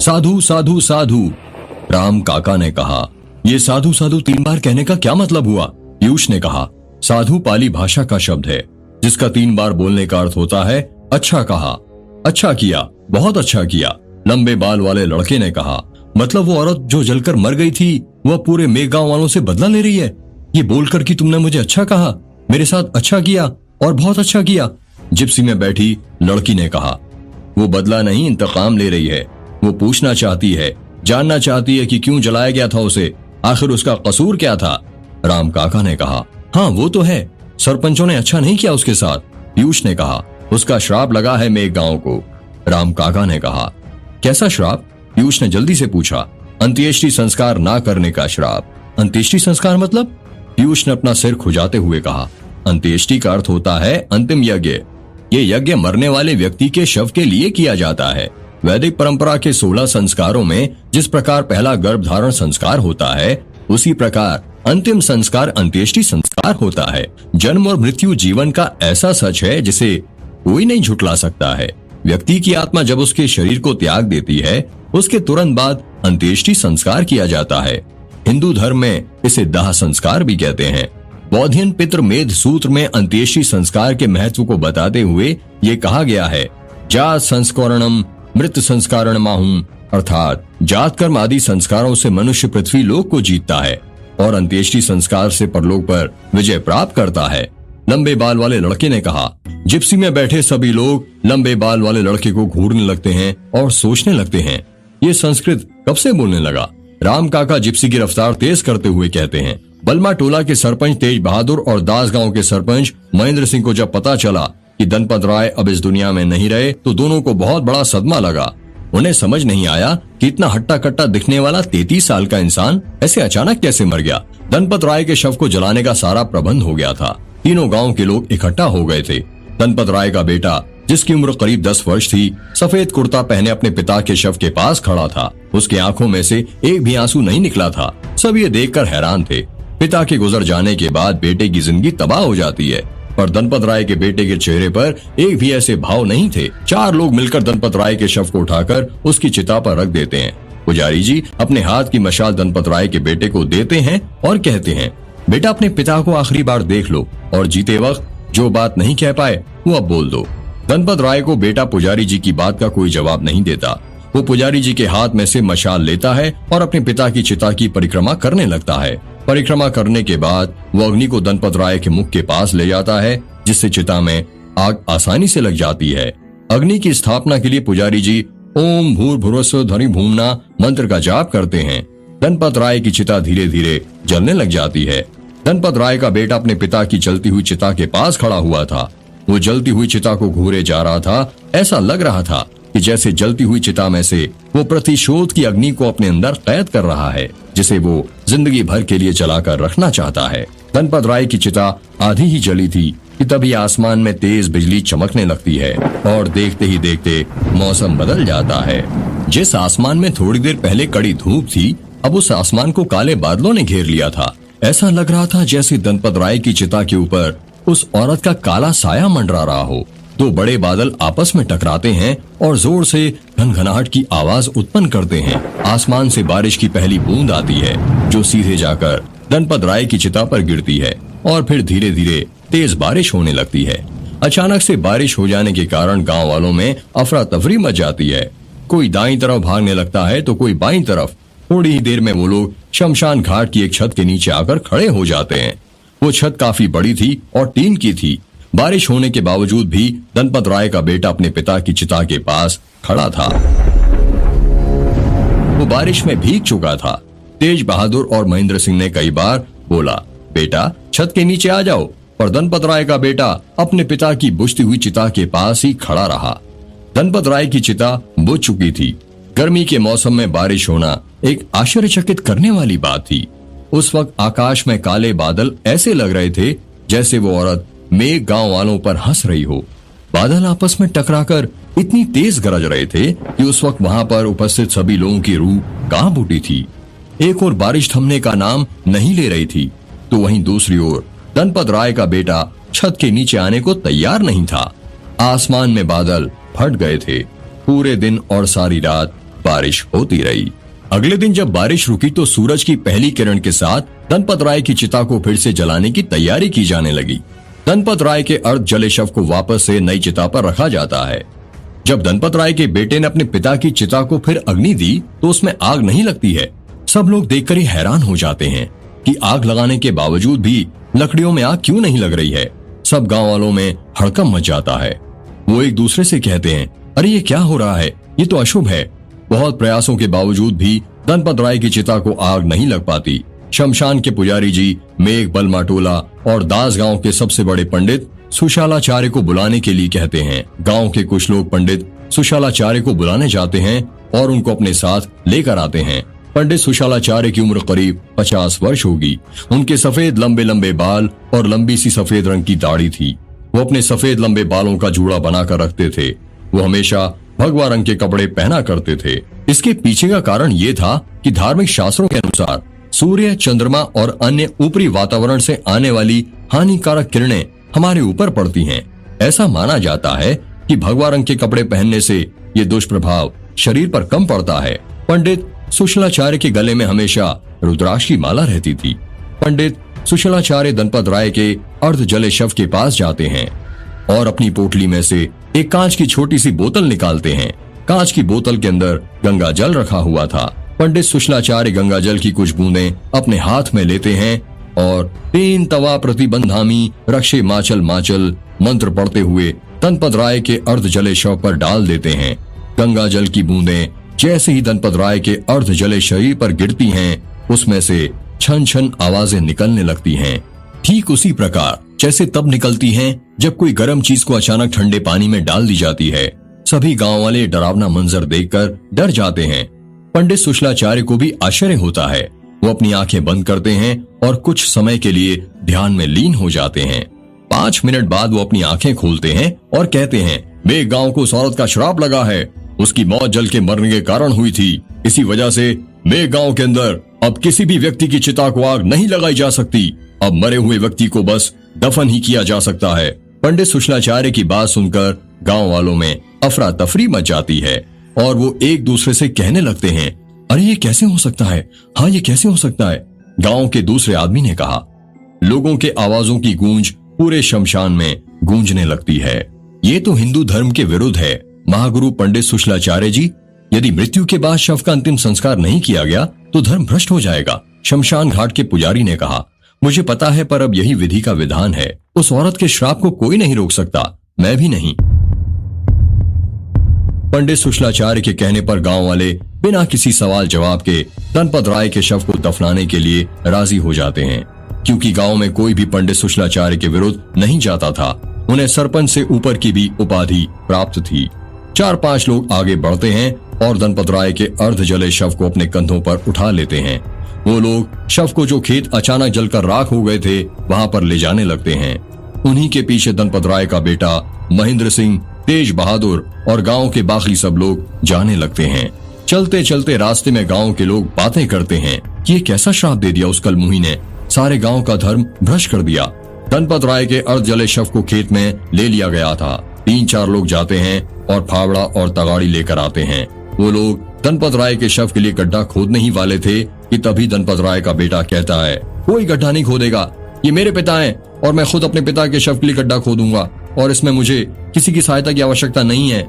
साधु साधु साधु। राम काका ने कहा, ये साधु साधु 3 बार कहने का क्या मतलब हुआ? पीयूष ने कहा, साधु पाली भाषा का शब्द है जिसका 3 बार बोलने का अर्थ होता है अच्छा कहा, अच्छा किया, बहुत अच्छा किया। लंबे बाल वाले लड़के ने कहा, मतलब वो औरत जो जलकर मर गई थी वह पूरे मेघगांव वालों से बदला ले रही है? ये बोलकर कि तुमने मुझे अच्छा कहा, मेरे साथ अच्छा किया और बहुत अच्छा किया। जिप्सी में बैठी लड़की ने कहा, वो बदला नहीं इंतकाम ले रही है। वो पूछना चाहती है, जानना चाहती है कि क्यों जलाया गया था उसे, आखिर उसका कसूर क्या था? राम काका ने कहा, हाँ वो तो है, सरपंचों ने अच्छा नहीं किया उसके साथ। पीयूष ने कहा, उसका श्राप लगा है मेघगांव को। राम काका ने कहा, कैसा श्राप? पीयूष ने जल्दी से पूछा। अंत्येष्टि संस्कार ना करने का श्राप। अंत्येष्टि संस्कार मतलब? पीयूष ने अपना सिर खुजाते हुए कहा, अंत्येष्टि का अर्थ होता है अंतिम यज्ञ। ये यज्ञ मरने वाले व्यक्ति के शव के लिए किया जाता है। वैदिक परंपरा के 16 संस्कारों में जिस प्रकार पहला गर्भधारण संस्कार होता है, उसी प्रकार अंतिम संस्कार अंत्येष्टि संस्कार होता है। जन्म और मृत्यु जीवन का ऐसा सच है जिसे कोई नहीं झुटला सकता है। व्यक्ति की आत्मा जब उसके शरीर को त्याग देती है, उसके तुरंत बाद अंत्येष्टि संस्कार किया जाता है। हिंदू धर्म में इसे दाह संस्कार भी कहते हैं। बौद्धियन पितृ मेध सूत्र में अंत्येष्टि संस्कार के महत्व को बताते हुए ये कहा गया है, जात संस्करणम मृत संस्कारण माहूं, अर्थात जात कर्म आदि संस्कारों से मनुष्य पृथ्वी लोक को जीतता है और अंत्येष्टि संस्कार से परलोक पर विजय प्राप्त करता है। लंबे बाल वाले लड़के ने कहा। जिप्सी में बैठे सभी लोग लंबे बाल वाले लड़के को घूरने लगते हैं और सोचने लगते हैं, ये संस्कृत कब से बोलने लगा? राम काका जिप्सी की रफ्तार तेज करते हुए कहते हैं, बलमा टोला के सरपंच तेज बहादुर और दास गांव के सरपंच महेंद्र सिंह को जब पता चला कि धनपत राय अब इस दुनिया में नहीं रहे तो दोनों को बहुत बड़ा सदमा लगा। उन्हें समझ नहीं आया कि इतना हट्टा कट्टा दिखने वाला 33 साल का इंसान ऐसे अचानक कैसे मर गया। धनपत राय के शव को जलाने का सारा प्रबंध हो गया था। तीनों गांव के लोग इकट्ठा हो गए थे। धनपत राय का बेटा, जिसकी उम्र करीब 10 वर्ष थी, सफेद कुर्ता पहने अपने पिता के शव के पास खड़ा था। उसकी आंखों में से एक भी आंसू नहीं निकला था। सब ये देखकर हैरान थे। पिता के गुजर जाने के बाद बेटे की जिंदगी तबाह हो जाती है, पर धनपत राय के बेटे के चेहरे पर एक भी ऐसे भाव नहीं थे। 4 लोग मिलकर धनपत राय के शव को उठाकर उसकी चिता पर रख देते हैं। पुजारी जी अपने हाथ की मशाल धनपत राय के बेटे को देते हैं और कहते हैं, बेटा अपने पिता को आखिरी बार देख लो और जीते वक्त जो बात नहीं कह पाए वो अब बोल दो। धनपत राय को बेटा पुजारी जी की बात का कोई जवाब नहीं देता। वो पुजारी जी के हाथ में से मशाल लेता है और अपने पिता की चिता की परिक्रमा करने लगता है। परिक्रमा करने के बाद वो अग्नि को धनपत राय के मुख के पास ले जाता है, जिससे चिता में आग आसानी से लग जाती है। अग्नि की स्थापना के लिए पुजारी जी ओम भूर्भुवस्सुः धनि भूम्ना मंत्र का जाप करते हैं। धनपत राय की चिता धीरे धीरे जलने लग जाती है। धनपत राय का बेटा अपने पिता की जलती हुई चिता के पास खड़ा हुआ था। वो जलती हुई चिता को घूरे जा रहा था। ऐसा लग रहा था कि जैसे जलती हुई चिता में से वो प्रतिशोध की अग्नि को अपने अंदर कैद कर रहा है, जिसे वो जिंदगी भर के लिए जलाकर रखना चाहता है। धनपत राय की चिता आधी ही जली थी कि तभी आसमान में तेज बिजली चमकने लगती है और देखते ही देखते मौसम बदल जाता है। जिस आसमान में थोड़ी देर पहले कड़ी धूप थी, अब उस आसमान को काले बादलों ने घेर लिया था। ऐसा लग रहा था जैसे धनपत राय की चिता के ऊपर उस औरत का काला साया मंडरा रहा हो। 2 बड़े बादल आपस में टकराते हैं और जोर से घनघनाहट की आवाज उत्पन्न करते हैं। आसमान से बारिश की पहली बूंद आती है, जो सीधे जाकर धनपत राय की चिता पर गिरती है और फिर धीरे धीरे तेज बारिश होने लगती है। अचानक से बारिश हो जाने के कारण गांव वालों में अफरा तफरी मच जाती है। कोई दाईं तरफ भागने लगता है तो कोई बाईं तरफ। थोड़ी ही देर में वो लोग शमशान घाट की एक छत के नीचे आकर खड़े हो जाते हैं। वो छत काफी बड़ी थी और टीन की थी। बारिश होने के बावजूद भी धनपत राय का बेटा अपने पिता की चिता के पास खड़ा था। वो बारिश में भीग चुका था। तेज बहादुर और महेंद्र सिंह ने कई बार बोला, बेटा छत के नीचे आ जाओ, पर धनपत राय का बेटा अपने पिता की बुझती हुई चिता के पास ही खड़ा रहा। धनपत राय की चिता बुझ चुकी थी। गर्मी के मौसम में बारिश होना एक आश्चर्यचकित करने वाली बात थी। उस वक्त आकाश में काले बादल ऐसे लग रहे थे जैसे वो औरत मेघ गांव वालों पर हंस रही हो। बादल आपस में टकराकर इतनी तेज गरज रहे थे कि उस वक्त वहां पर उपस्थित सभी लोगों की रूह कांप उठी थी। एक और बारिश थमने का नाम नहीं ले रही थी, तो वहीं दूसरी ओर धनपत राय का बेटा छत के नीचे आने को तैयार नहीं था। आसमान में बादल फट गए थे। पूरे दिन और सारी रात बारिश होती रही। अगले दिन जब बारिश रुकी तो सूरज की पहली किरण के साथ धनपत राय की चिता को फिर से जलाने की तैयारी की जाने लगी। धनपत राय के अर्ध जले शव को वापस से नई चिता पर रखा जाता है। जब धनपत राय के बेटे ने अपने पिता की चिता को फिर अग्नि दी तो उसमें आग नहीं लगती है। सब लोग देखकर ही हैरान हो जाते हैं कि आग लगाने के बावजूद भी लकड़ियों में आग क्यों नहीं लग रही है। सब गांव वालों में हड़कंप मच जाता है। वो एक दूसरे से कहते हैं, अरे ये क्या हो रहा है, ये तो अशुभ है। बहुत प्रयासों के बावजूद भी धनपत राय की चिता को आग नहीं लग पाती। शमशान के पुजारी जी मेघ बल माटोला और दास गांव के सबसे बड़े पंडित सुशालाचार्य को बुलाने के लिए कहते हैं। गांव के कुछ लोग पंडित सुशालाचार्य को बुलाने जाते हैं और उनको अपने साथ लेकर आते हैं। पंडित सुशालाचार्य की उम्र करीब 50 वर्ष होगी। उनके सफेद लंबे लंबे बाल और लंबी सी सफेद रंग की दाढ़ी थी। वो अपने सफेद लंबे बालों का जूड़ा बनाकर रखते थे। वो हमेशा भगवा रंग के कपड़े पहना करते थे। इसके पीछे का कारण ये था कि धार्मिक शास्त्रों के अनुसार सूर्य, चंद्रमा और अन्य ऊपरी वातावरण से आने वाली हानिकारक किरणें हमारे ऊपर पड़ती हैं। ऐसा माना जाता है कि भगवा रंग के कपड़े पहनने से ये दुष्प्रभाव शरीर पर कम पड़ता है। पंडित सुशलाचार्य के गले में हमेशा रुद्राक्ष की माला रहती थी। पंडित सुशलाचार्य धनपत राय के अर्ध जले शव के पास जाते हैं और अपनी पोटली में से एक कांच की छोटी सी बोतल निकालते हैं। कांच की बोतल के अंदर गंगा जल रखा हुआ था। पंडित सुशलाचार्य गंगा जल की कुछ बूंदें अपने हाथ में लेते हैं और 3 तवा प्रतिबंधामी रक्षे माचल माचल मंत्र पढ़ते हुए धनपत राय के अर्ध जले शव पर डाल देते हैं। गंगा जल की बूंदें जैसे ही धनपत राय के अर्ध जले शरीर पर गिरती हैं, उसमें से छन छन आवाजें निकलने लगती हैं। ठीक उसी प्रकार जैसे तब निकलती हैं जब कोई गर्म चीज को अचानक ठंडे पानी में डाल दी जाती है। सभी गांव वाले डरावना मंजर देखकर डर जाते हैं। पंडित सुशलाचार्य को भी आश्चर्य होता है। वो अपनी आंखें बंद करते हैं और कुछ समय के लिए ध्यान में लीन हो जाते हैं। 5 मिनट बाद वो अपनी आंखें खोलते हैं और कहते हैं, मेरे गांव को उस औरत का श्राप लगा है। उसकी मौत जल के मरने के कारण हुई थी। इसी वजह से मेरे गांव के अंदर अब किसी भी व्यक्ति की चिता को आग नहीं लगाई जा सकती। अब मरे हुए व्यक्ति को बस दफन ही किया जा सकता है। पंडित सुशलाचार्य की बात सुनकर गांव वालों में अफरा तफरी मच जाती है और वो एक दूसरे से कहने लगते हैं, अरे ये कैसे हो सकता है, हाँ ये कैसे हो सकता है। गांव के दूसरे आदमी ने कहा, लोगों के आवाजों की गूंज पूरे शमशान में गूंजने लगती है। ये तो हिंदू धर्म के विरुद्ध है। महागुरु पंडित सुशलाचार्य जी, यदि मृत्यु के बाद शव का अंतिम संस्कार नहीं किया गया तो धर्म भ्रष्ट हो जाएगा। शमशान घाट के पुजारी ने कहा, मुझे पता है, पर अब यही विधि का विधान है। उस औरत के श्राप को कोई नहीं रोक सकता, मैं भी नहीं। पंडित सुशलाचार्य के कहने पर गांव वाले बिना किसी सवाल जवाब के धनपत राय के शव को दफनाने के लिए राजी हो जाते हैं। क्योंकि गांव में कोई भी पंडित सुशलाचार्य के विरुद्ध नहीं जाता था, उन्हें सरपंच से ऊपर की भी उपाधि प्राप्त थी। 4-5 लोग आगे बढ़ते हैं और धनपत राय के अर्ध जले शव को अपने कंधों पर उठा लेते हैं। वो लोग शव को जो खेत अचानक जलकर राख हो गए थे वहां पर ले जाने लगते हैं। उन्हीं के पीछे धनपत राय का बेटा महेंद्र सिंह, तेज बहादुर और गांव के बाकी सब लोग जाने लगते हैं। चलते चलते रास्ते में गांव के लोग बातें करते हैं कि ये कैसा श्राप दे दिया उस कलमुही ने, सारे गांव का धर्म भ्रष्ट कर दिया। धनपत राय के अर्ध जले शव को खेत में ले लिया गया था। 3-4 लोग जाते हैं और फावड़ा और तगाड़ी लेकर आते हैं। वो लोग धनपत राय के शव के लिए गड्ढा खोदने ही वाले थे कि तभी धनपत राय का बेटा कहता है, कोई गड्ढा नहीं खोदेगा, ये मेरे पिता हैं और मैं खुद अपने पिता के शव के लिए गड्ढा खोदूंगा और इसमें मुझे किसी की सहायता की आवश्यकता नहीं है।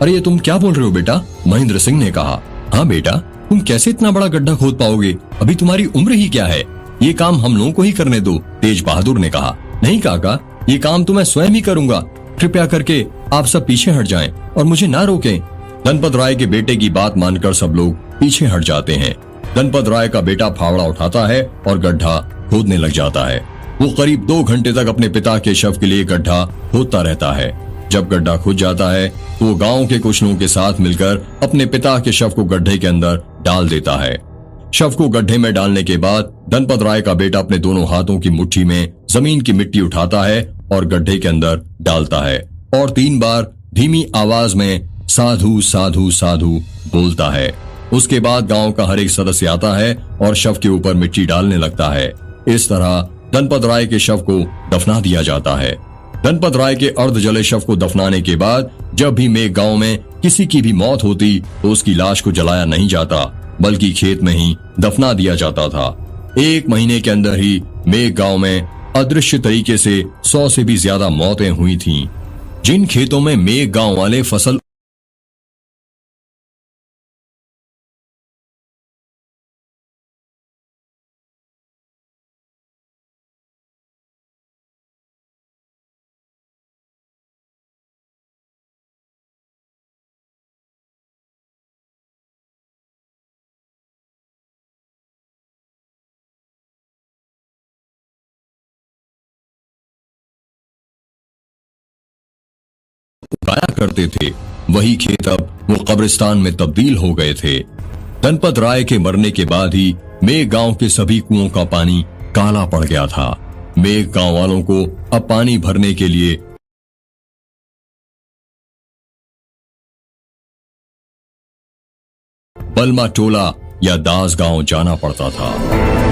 अरे ये तुम क्या बोल रहे हो बेटा, महेंद्र सिंह ने कहा। हाँ बेटा, तुम कैसे इतना बड़ा गड्ढा खोद पाओगे, अभी तुम्हारी उम्र ही क्या है, ये काम हम लोगों को ही करने दो, तेज बहादुर ने कहा। नहीं काका, ये काम तो मैं स्वयं ही करूंगा, कृपया करके आप सब पीछे हट जाएं और मुझे ना रोकें। धनपत राय के बेटे की बात मानकर सब लोग पीछे हट जाते हैं। धनपत राय का बेटा फावड़ा उठाता है और गड्ढा खोदने लग जाता है। वो करीब 2 घंटे तक अपने पिता के शव के लिए गड्ढा खोदता रहता है। जब गड्ढा खुद जाता है तो वो गांव के कुछ लोगों के साथ मिलकर अपने पिता के शव को गड्ढे के अंदर डाल देता है। शव को गड्ढे में डालने के बाद धनपत राय का बेटा अपने दोनों हाथों की मुट्ठी में जमीन की मिट्टी उठाता है और गड्ढे के अंदर डालता है और 3 बार धीमी आवाज में साधु साधु साधु बोलता है। उसके बाद गांव का हर एक सदस्य आता है और शव के ऊपर मिट्टी डालने लगता है। इस तरह धनपत राय के शव को दफना दिया जाता है। धनपत राय के अर्ध जले शव को दफनाने के बाद जब भी मेघ गांव में किसी की भी मौत होती तो उसकी लाश को जलाया नहीं जाता, बल्कि खेत में ही दफना दिया जाता था। 1 महीने के अंदर ही मेघ गांव में अदृश्य तरीके से 100 से भी ज्यादा मौतें हुई थीं। जिन खेतों में मेघ गांव वाले फसल उगाया करते थे, वही खेत अब वो कब्रिस्तान में तब्दील हो गए थे। धनपत राय के मरने के बाद ही मेघ गांव के सभी कुओं का पानी काला पड़ गया था। मेघ गांव वालों को अब पानी भरने के लिए बलमा टोला या दास गांव जाना पड़ता था।